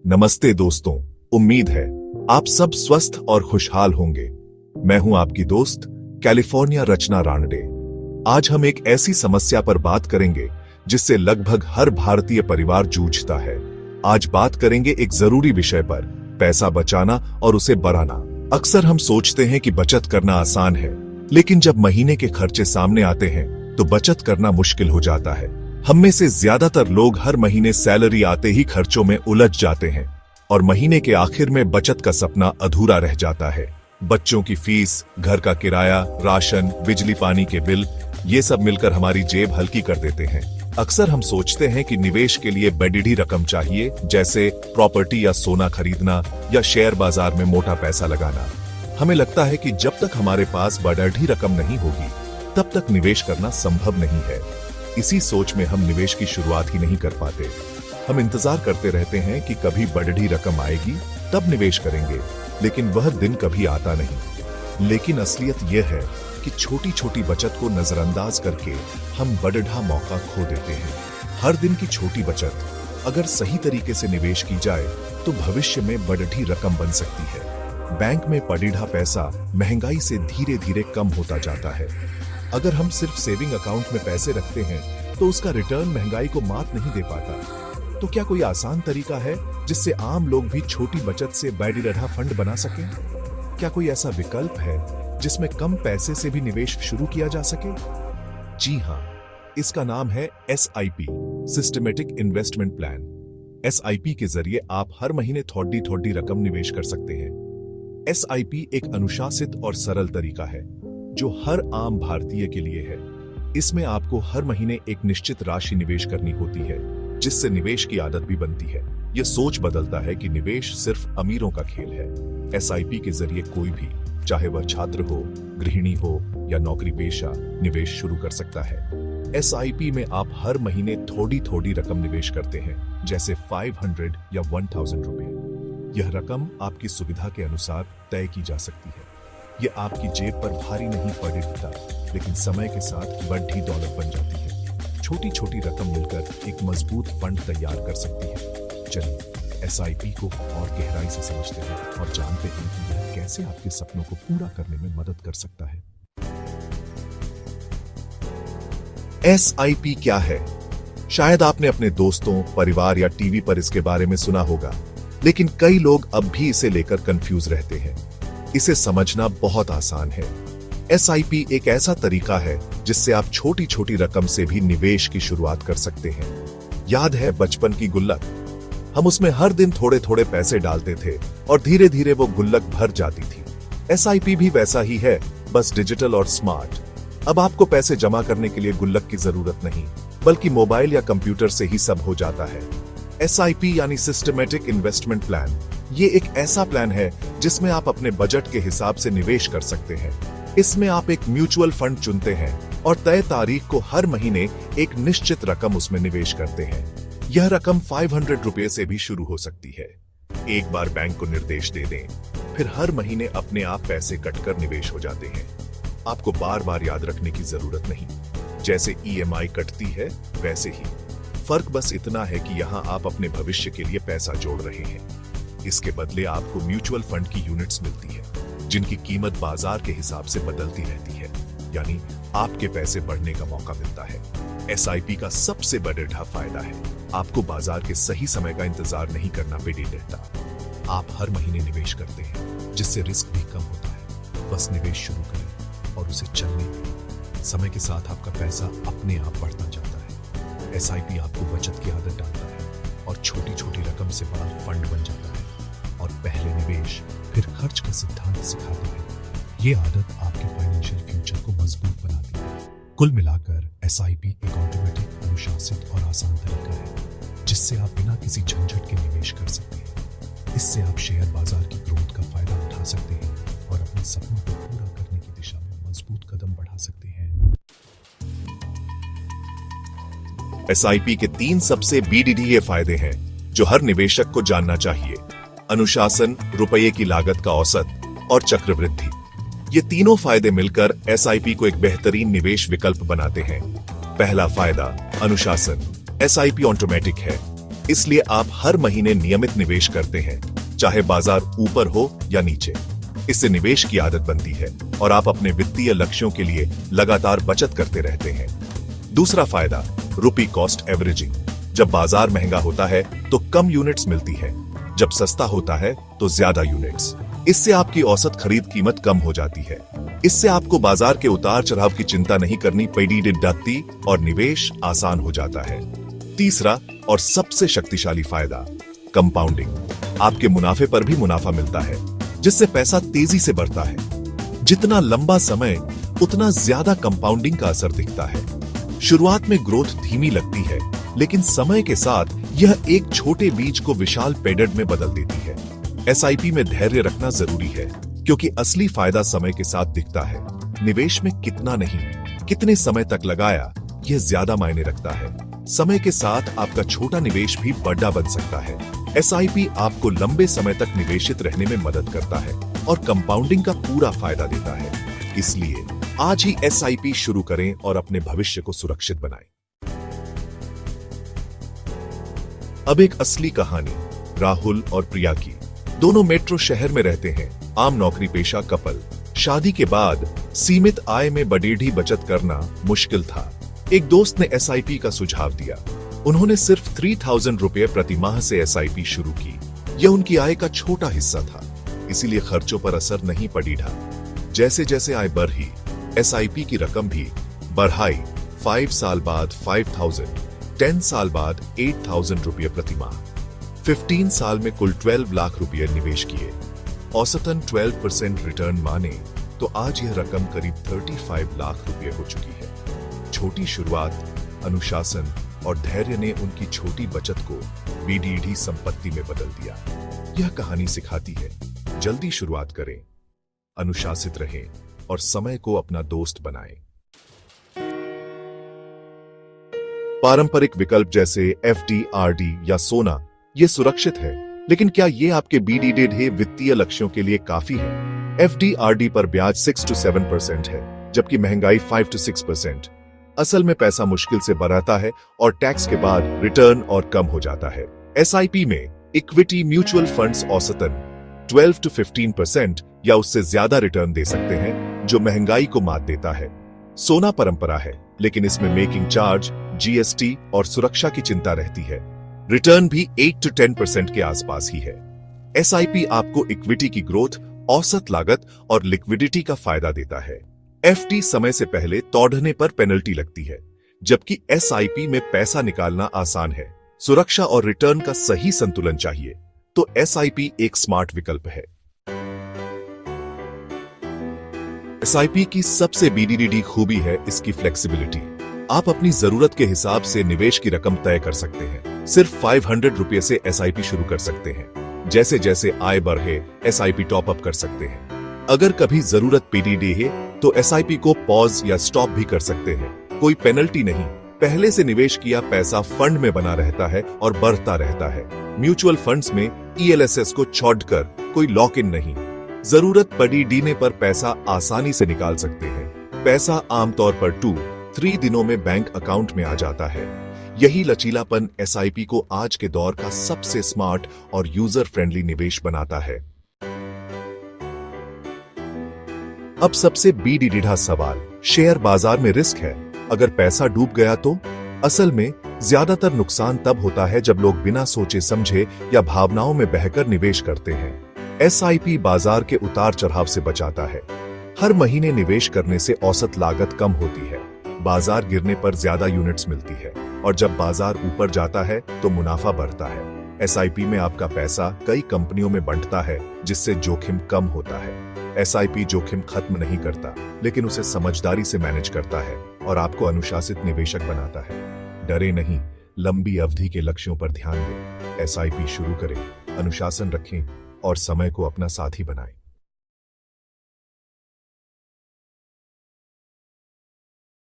नमस्ते दोस्तों, उम्मीद है आप सब स्वस्थ और खुशहाल होंगे। मैं हूं आपकी दोस्त कैलिफोर्निया रचना रानडे। आज हम एक ऐसी समस्या पर बात करेंगे जिससे लगभग हर भारतीय परिवार जूझता है। आज बात करेंगे एक जरूरी विषय पर, पैसा बचाना और उसे बढ़ाना। अक्सर हम सोचते हैं कि बचत करना आसान है, लेकिन जब महीने के खर्चे सामने आते हैं तो बचत करना मुश्किल हो जाता है। हम में से ज्यादातर लोग हर महीने सैलरी आते ही खर्चों में उलझ जाते हैं और महीने के आखिर में बचत का सपना अधूरा रह जाता है। बच्चों की फीस, घर का किराया, राशन, बिजली पानी के बिल, ये सब मिलकर हमारी जेब हल्की कर देते हैं। अक्सर हम सोचते हैं कि निवेश के लिए बड़ी रकम चाहिए, जैसे प्रॉपर्टी या सोना खरीदना या शेयर बाजार में मोटा पैसा लगाना। हमें लगता है कि जब तक हमारे पास बड़ी रकम नहीं होगी तब तक निवेश करना संभव नहीं है। इसी सोच में हम निवेश की शुरुआत ही नहीं कर पाते। हम इंतजार करते रहते हैं कि कभी बड़ी रकम आएगी तब निवेश करेंगे, लेकिन वह दिन कभी आता नहीं। लेकिन असलियत यह है कि छोटी छोटी बचत को नजरअंदाज करके हम बड़ा मौका खो देते हैं। हर दिन की छोटी बचत अगर सही तरीके से निवेश की जाए तो भविष्य में बड़ी रकम बन सकती है। बैंक में पड़ा पैसा महंगाई से धीरे धीरे कम होता जाता है। अगर हम सिर्फ सेविंग अकाउंट में पैसे रखते हैं तो उसका रिटर्न महंगाई को मात नहीं दे पाता। तो क्या कोई आसान तरीका है जिससे आम लोग भी छोटी बचत से बड़ा फंड बना सकें? क्या कोई ऐसा विकल्प है जिसमें कम पैसे से भी निवेश शुरू किया जा सके? जी हां, इसका नाम है SIP, systematic investment plan. SIP के जरिए आप हर महीने थोड़ी रकम निवेश कर सकते हैं। SIP एक अनुशासित और सरल तरीका है जो हर आम भारतीय के लिए है। इसमें आपको हर महीने एक निश्चित राशि निवेश करनी होती है, जिससे निवेश की आदत भी बनती है। यह सोच बदलता है कि निवेश सिर्फ अमीरों का खेल है। SIP के जरिए कोई भी, चाहे वह छात्र हो, गृहिणी हो या नौकरी पेशा, निवेश शुरू कर सकता है। SIP में आप हर महीने थोड़ी रकम निवेश करते हैं, जैसे 500 या 1000 रुपए। यह रकम आपकी सुविधा के अनुसार तय की जा सकती है। यह आपकी जेब पर भारी नहीं पड़ता, लेकिन समय के साथ बड़ी दौलत बन जाती है। छोटी छोटी रकम मिलकर एक मजबूत फंड तैयार कर सकती है। चलिए SIP को और गहराई से समझते हैं और जानते हैं कि यह कैसे आपके सपनों को पूरा करने में मदद कर सकता है। SIP क्या है? शायद आपने अपने दोस्तों, परिवार या टीवी पर इसके बारे में सुना होगा, लेकिन कई लोग अब भी इसे लेकर कंफ्यूज रहते हैं। इसे समझना बहुत आसान है। SIP एक ऐसा तरीका है जिससे आप छोटी छोटी रकम से भी निवेश की शुरुआत कर सकते हैं। याद है बचपन की गुल्लक? हम उसमें हर दिन थोड़े पैसे डालते थे और धीरे धीरे वो गुल्लक भर जाती थी। SIP भी वैसा ही है, बस डिजिटल और स्मार्ट। अब आपको पैसे जमा करने के लिए गुल्लक की जरूरत नहीं, बल्कि मोबाइल या कंप्यूटर से ही सब हो जाता है। SIP यानी सिस्टमेटिक इन्वेस्टमेंट प्लान, ये एक ऐसा प्लान है जिसमें आप अपने बजट के हिसाब से निवेश कर सकते हैं। इसमें आप एक म्यूचुअल फंड चुनते हैं और तय तारीख को हर महीने एक निश्चित रकम उसमें निवेश करते हैं। यह रकम 500 रुपए से भी शुरू हो सकती है। एक बार बैंक को निर्देश दे दें, फिर हर महीने अपने आप पैसे कटकर निवेश हो जाते हैं। आपको बार बार याद रखने की जरूरत नहीं। जैसे EMI कटती है वैसे ही। फर्क बस इतना है कि यहाँ आप अपने भविष्य के लिए पैसा जोड़ रहे हैं। इसके बदले आपको म्यूचुअल फंड की यूनिट्स मिलती है, जिनकी कीमत बाजार के हिसाब से बदलती रहती है, यानी आपके पैसे बढ़ने का मौका मिलता है। SIP का सबसे बड़ा फायदा है, आपको बाजार के सही समय का इंतजार नहीं करना पड़ता। आप हर महीने निवेश करते हैं, जिससे रिस्क भी कम होता है। बस निवेश शुरू करें और उसे चलने दें। समय के साथ आपका पैसा अपने आप बढ़ता जाता है। SIP आपको बचत की आदत डालता है और छोटी छोटी रकम से बड़ा फंड बन जाता है। और पहले निवेश फिर खर्च का सिद्धांत सिखाता है। ये आदत आपके फाइनेंशियल फ्यूचर को मजबूत बनाती है। कुल मिलाकर SIP एक ऑटोमेटिक, अनुशासित और आसान तरीका है जिससे आप बिना किसी झंझट के निवेश कर सकते हैं। इससे आप शेयर बाजार की ग्रोथ का फायदा उठा सकते हैं और अपने सपनों को पूरा करने की दिशा में मजबूत कदम बढ़ा सकते हैं। SIP के 3 सबसे BDDA फायदे हैं जो हर निवेशक को जानना चाहिए: अनुशासन, रुपये की लागत का औसत और चक्रवृद्धि। ये तीनों फायदे मिलकर SIP को एक बेहतरीन निवेश विकल्प बनाते हैं। पहला फायदा, अनुशासन। SIP ऑटोमेटिक है। इसलिए आप हर महीने नियमित निवेश करते हैं, चाहे बाजार ऊपर हो या नीचे। इससे निवेश की आदत बनती है और आप अपने वित्तीय लक्ष्यों के लिए लगातार बचत करते रहते हैं। दूसरा फायदा, रुपी कॉस्ट एवरेजिंग। जब बाजार महंगा होता है तो कम यूनिट्स मिलती है, जब सस्ता होता है तो ज्यादा यूनिट्स। इससे आपकी औसत खरीद कीमत कम हो जाती है। इससे आपको बाजार के उतार चढ़ाव की चिंता नहीं करनी पड़ती और निवेश आसान हो जाता है। तीसरा और सबसे शक्तिशाली फायदा, कंपाउंडिंग। आपके मुनाफे पर भी मुनाफा मिलता है, जिससे पैसा तेजी से बढ़ता है। जितना लंबा समय उतना ज्यादा कंपाउंडिंग का असर दिखता है। शुरुआत में ग्रोथ धीमी लगती है, लेकिन समय के साथ यह एक छोटे बीज को विशाल पेड़ में बदल देती है। एसआईपी में धैर्य रखना जरूरी है, क्योंकि असली फायदा समय के साथ दिखता है। निवेश में कितना नहीं, कितने समय तक लगाया, यह ज्यादा मायने रखता है। समय के साथ आपका छोटा निवेश भी बड़ा बन सकता है। एसआईपी आपको लंबे समय तक निवेशित रहने में मदद करता है और कंपाउंडिंग का पूरा फायदा देता है। इसलिए आज ही एसआईपी शुरू करें और अपने भविष्य को सुरक्षित बनाएं। अब एक असली कहानी, राहुल और प्रिया की। दोनों मेट्रो शहर में रहते हैं, आम नौकरी पेशा कपल। शादी के बाद सीमित आय में बड़ेढ़ी बचत करना मुश्किल था। एक दोस्त ने एसआईपी का सुझाव दिया। उन्होंने सिर्फ 3000 रुपए प्रति माह से एसआईपी शुरू की। यह उनकी आय का छोटा हिस्सा था, इसीलिए खर्चों पर असर नहीं पड़ा। जैसे जैसे आय बढ़ी, एसआईपी की रकम भी बढ़ाई। 5 साल बाद 5000, 10 साल बाद 8000 रुपये प्रति माह। 15 साल में कुल 12 लाख रुपये निवेश किए। औसतन 12% रिटर्न माने तो आज यह रकम करीब 35 लाख रुपये हो चुकी है। छोटी शुरुआत, अनुशासन और धैर्य ने उनकी छोटी बचत को बीडीडी संपत्ति में बदल दिया। यह कहानी सिखाती है, जल्दी शुरुआत करें, अनुशासित रहें और समय को अपना दोस्त बनाएं। पारंपरिक विकल्प जैसे एफडी, आरडी या सोना ये सुरक्षित है, लेकिन क्या ये आपके बीडीडी वित्तीय लक्ष्यों के लिए काफी है? एफडी, आरडी पर ब्याज 6 to 7% है, जबकि महंगाई 5 to 6%। असल में पैसा मुश्किल से बढ़ता है और टैक्स के बाद रिटर्न और कम हो जाता है। एसआईपी में इक्विटी म्यूचुअल फंड्स औसतन 12 to 15% या उससे ज्यादा रिटर्न दे सकते हैं, जो महंगाई को मात देता है। सोना परंपरा है, लेकिन इसमें मेकिंग चार्ज, जीएसटी और सुरक्षा की चिंता रहती है। रिटर्न भी 8 to 10% के आसपास ही है। एसआईपी आपको इक्विटी की ग्रोथ, औसत लागत और लिक्विडिटी का फायदा देता है। एफडी समय से पहले तोड़ने पर पेनल्टी लगती है, जबकि एसआईपी में पैसा निकालना आसान है। सुरक्षा और रिटर्न का सही संतुलन चाहिए, तो एसआईपी एक स्मार्ट विकल्प है। एसआईपी की सबसे बीडीडी खूबी है इसकी फ्लेक्सिबिलिटी। आप अपनी जरूरत के हिसाब से निवेश की रकम तय कर सकते हैं। सिर्फ 500 रुपये से एसआईपी शुरू कर सकते हैं। जैसे जैसे आय बढ़े, एसआईपी टॉप अप कर सकते हैं। अगर कभी जरूरत पीडीडी है तो एसआईपी को पॉज या स्टॉप भी कर सकते हैं। कोई पेनल्टी नहीं। पहले से निवेश किया पैसा फंड में बना रहता है और बढ़ता रहता है। म्यूचुअल फंड्स में ईएलएसएस को छोड़कर कोई लॉक इन नहीं। जरूरत पड़ने पर पैसा आसानी से निकाल सकते हैं। पैसा आमतौर पर 2-3 दिनों में बैंक अकाउंट में आ जाता है। यही लचीलापन एसआईपी को आज के दौर का सबसे स्मार्ट और यूजर फ्रेंडली निवेश बनाता है। अब सबसे बीडीडीढ़ा सवाल, शेयर बाजार में रिस्क है, अगर पैसा डूब गया तो? असल में ज्यादातर नुकसान तब होता है जब लोग बिना सोचे समझे या भावनाओं में बहकर निवेश करते हैं। एसआईपी बाजार के उतार चढ़ाव से बचाता है। हर महीने निवेश करने से औसत लागत कम होती है। बाजार गिरने पर ज्यादा यूनिट्स मिलती है और जब बाजार ऊपर जाता है तो मुनाफा बढ़ता है। एसआईपी में आपका पैसा कई कंपनियों में बंटता है, जिससे जोखिम कम होता है। एसआईपी जोखिम खत्म नहीं करता, लेकिन उसे समझदारी से मैनेज करता है और आपको अनुशासित निवेशक बनाता है। डरे नहीं, लंबी अवधि के लक्ष्यों पर ध्यान दें। एसआईपी शुरू करें, अनुशासन रखें और समय को अपना साथी बनाएं।